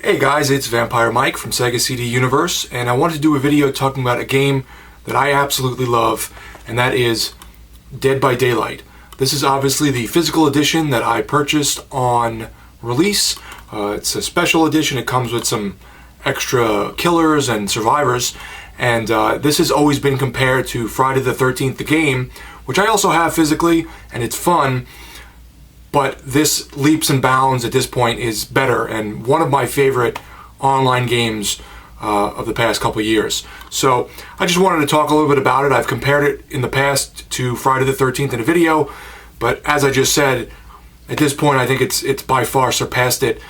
Hey guys, it's Vampire Mike from Sega CD Universe, and I wanted to do a video talking about a game that I absolutely love, and that is Dead by Daylight. This is obviously the physical edition that I purchased on release. It's a special edition. It comes with some extra killers and survivors, and this has always been compared to Friday the 13th, the game, which I also have physically, and it's fun. But this leaps and bounds at this point is better, and one of my favorite online games of the past couple of years. So I just wanted to talk a little bit about it. I've compared it in the past to Friday the 13th in a video, but as I just said, at this point I think it's by far surpassed it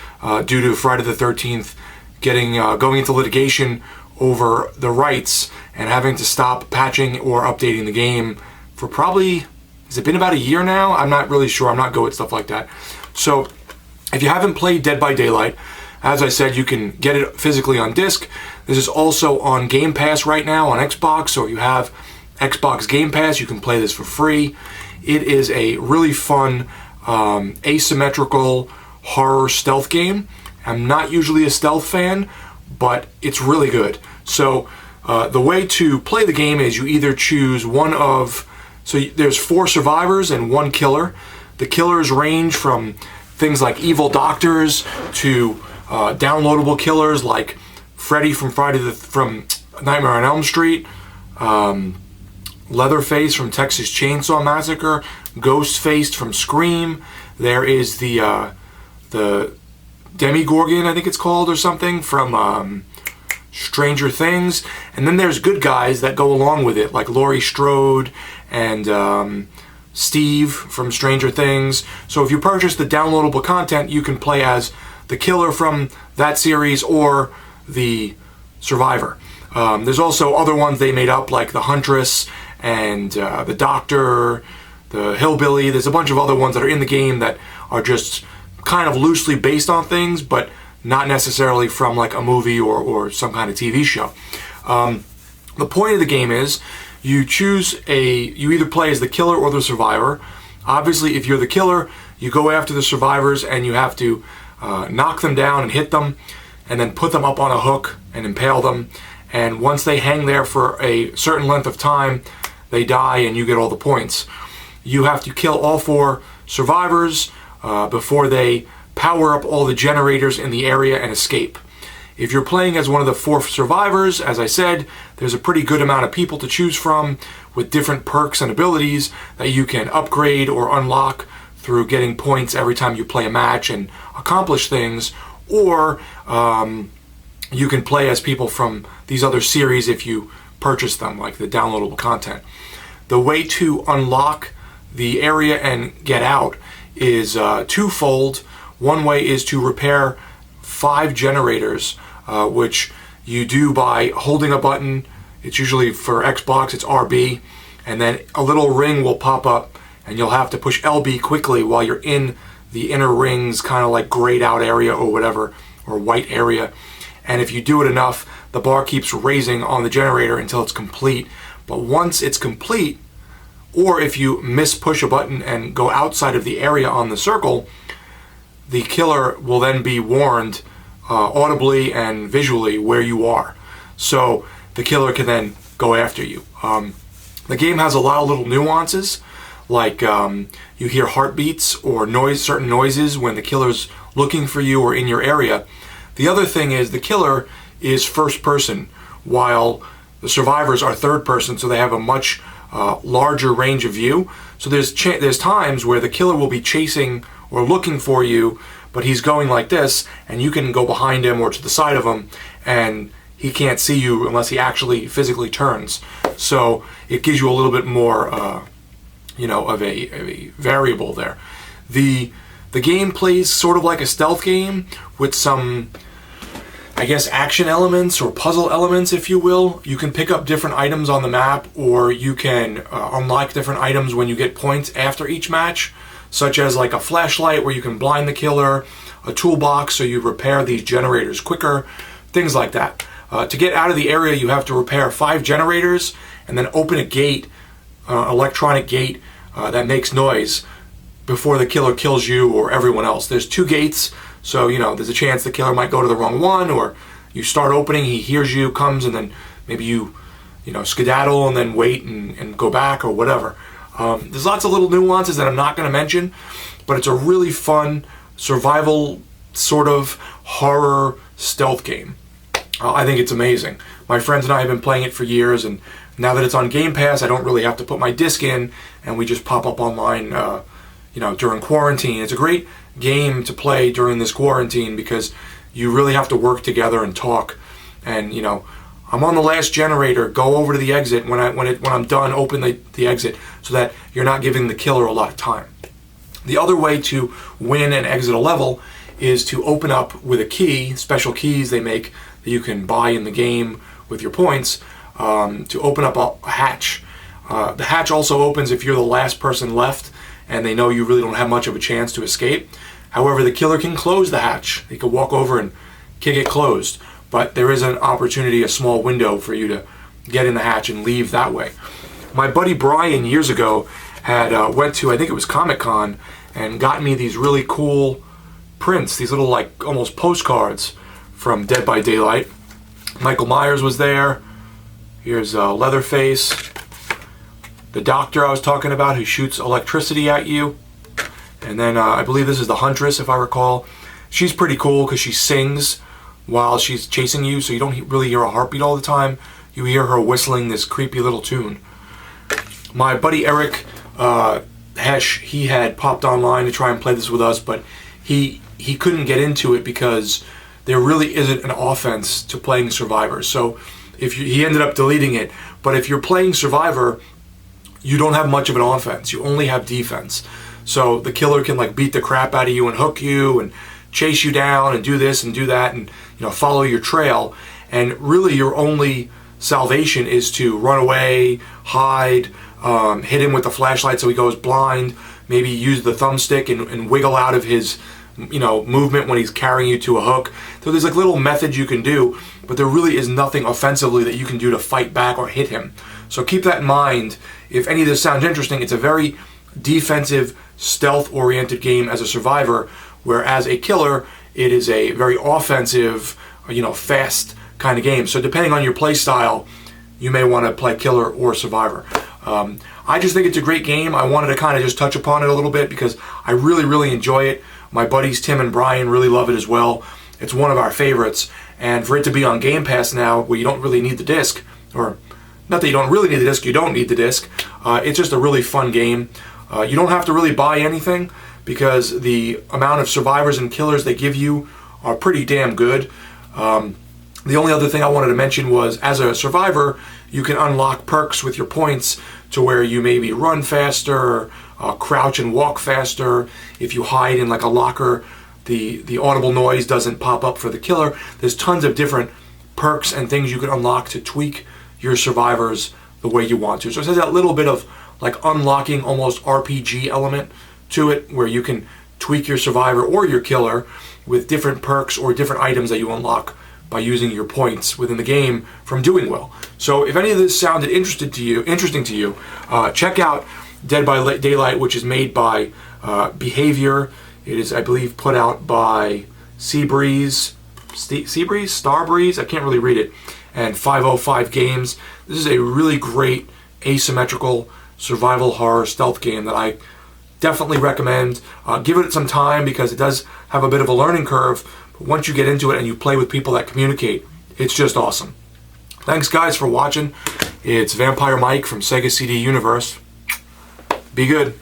due to Friday the 13th going into litigation over the rights and having to stop patching or updating the game for probably... has it been about a year now? I'm not really sure. I'm not good at stuff like that. So if you haven't played Dead by Daylight, as I said, you can get it physically on disc. This is also on Gamepass right now on Xbox, so if you have Xbox Game Pass, you can play this for free. It is a really fun, asymmetrical horror stealth game. I'm not usually a stealth fan, but it's really good. So the way to play the game is you either choose one of... So there's 4 survivors and 1 killer. The killers range from things like evil doctors to downloadable killers like Freddy from Nightmare on Elm Street, Leatherface from Texas Chainsaw Massacre, Ghostface from Scream. There is the Demogorgon, I think it's called, or something, from Stranger Things. And then there's good guys that go along with it, like Laurie Strode and Steve from Stranger Things. So if you purchase the downloadable content, you can play as the killer from that series or the survivor. There's also other ones they made up, like the Huntress and the Doctor, the Hillbilly. There's a bunch of other ones that are in the game that are just kind of loosely based on things, but not necessarily from like a movie or some kind of TV show. The point of the game is you either play as the killer or the survivor. Obviously, if you're the killer, you go after the survivors and you have to knock them down and hit them and then put them up on a hook and impale them. And once they hang there for a certain length of time, they die and you get all the points. You have to kill all 4 survivors before they power up all the generators in the area and escape. If you're playing as one of the 4 survivors, as I said, there's a pretty good amount of people to choose from with different perks and abilities that you can upgrade or unlock through getting points every time you play a match and accomplish things, or you can play as people from these other series if you purchase them, like the downloadable content. The way to unlock the area and get out is twofold. One way is to repair 5 generators, which you do by holding a button. It's usually for Xbox, it's RB, and then a little ring will pop up and you'll have to push LB quickly while you're in the inner rings, kind of like grayed out area or whatever, or white area. And if you do it enough, the bar keeps raising on the generator until it's complete. But once it's complete, or if you push a button and go outside of the area on the circle, the killer will then be warned audibly and visually where you are. So the killer can then go after you. The game has a lot of little nuances, like you hear heartbeats or certain noises when the killer's looking for you or in your area. The other thing is the killer is first person, while the survivors are third person, so they have a much larger range of view. So there's times where the killer will be chasing or looking for you, but he's going like this, and you can go behind him or to the side of him, and he can't see you unless he actually physically turns. So it gives you a little bit more, of a variable there. The game plays sort of like a stealth game with some, I guess, action elements or puzzle elements, if you will. You can pick up different items on the map, or you can unlock different items when you get points after each match, such as like a flashlight where you can blind the killer, a toolbox so you repair these generators quicker, things like that. To get out of the area, you have to repair 5 generators and then open a gate, electronic gate that makes noise before the killer kills you or everyone else. There's 2 gates, So, you know, there's a chance the killer might go to the wrong one, or you start opening, he hears you, comes, and then maybe you know, skedaddle and then wait and go back or whatever. There's lots of little nuances that I'm not going to mention, but it's a really fun survival sort of horror stealth game. I think it's amazing. My friends and I have been playing it for years, and now that it's on Game Pass, I don't really have to put my disc in, and we just pop up online, you know, during quarantine. It's a great game to play during this quarantine because you really have to work together and talk. And, you know, I'm on the last generator, go over to the exit. When I'm done, open the exit so that you're not giving the killer a lot of time. The other way to win and exit a level is to open up with a key, special keys they make that you can buy in the game with your points, to open up a hatch. The hatch also opens if you're the last person left and they know you really don't have much of a chance to escape. However, the killer can close the hatch. He can walk over and kick it closed, but there is an opportunity, a small window for you to get in the hatch and leave that way. My buddy Brian years ago had went to, I think it was Comic-Con, and got me these really cool prints, these little like almost postcards from Dead by Daylight. Michael Myers was there. Here's Leatherface, the doctor I was talking about who shoots electricity at you. And then I believe this is the Huntress, if I recall. She's pretty cool because she sings while she's chasing you, so you don't really hear a heartbeat all the time. You hear her whistling this creepy little tune. My buddy Eric Hesh, he had popped online to try and play this with us, but he couldn't get into it because there really isn't an offense to playing Survivor. So he ended up deleting it. But if you're playing Survivor, you don't have much of an offense. You only have defense. So the killer can like beat the crap out of you and hook you and chase you down and do this and do that and, you know, follow your trail. And really your only salvation is to run away, hide, hit him with the flashlight so he goes blind, maybe use the thumbstick and wiggle out of his, you know, movement when he's carrying you to a hook. So there's like little methods you can do, but there really is nothing offensively that you can do to fight back or hit him. So keep that in mind. If any of this sounds interesting, it's a very defensive, stealth-oriented game as a survivor, whereas a killer, it is a very offensive, you know, fast kind of game. So depending on your play style, you may want to play killer or survivor. I just think it's a great game. I wanted to kind of just touch upon it a little bit because I really, really enjoy it. My buddies Tim and Brian really love it as well. It's one of our favorites. And for it to be on Game Pass now, where you don't really need the disc, or not that you don't really need the disc, you don't need the disc. It's just a really fun game. You don't have to really buy anything because the amount of survivors and killers they give you are pretty damn good. The only other thing I wanted to mention was, as a survivor, you can unlock perks with your points to where you maybe run faster, crouch and walk faster. If you hide in like a locker, the audible noise doesn't pop up for the killer. There's tons of different perks and things you can unlock to tweak your survivors the way you want to. So it has that little bit of like unlocking almost RPG element to it, where you can tweak your survivor or your killer with different perks or different items that you unlock by using your points within the game from doing well. So if any of this sounded interesting to you, check out Dead by Daylight, which is made by Behavior. It is, I believe, put out by Starbreeze? I can't really read it. And 505 Games. This is a really great asymmetrical survival horror stealth game that I definitely recommend. Give it some time because it does have a bit of a learning curve. But once you get into it and you play with people that communicate, it's just awesome. Thanks guys for watching. It's Vampire Mike from Sega CD Universe. Be good.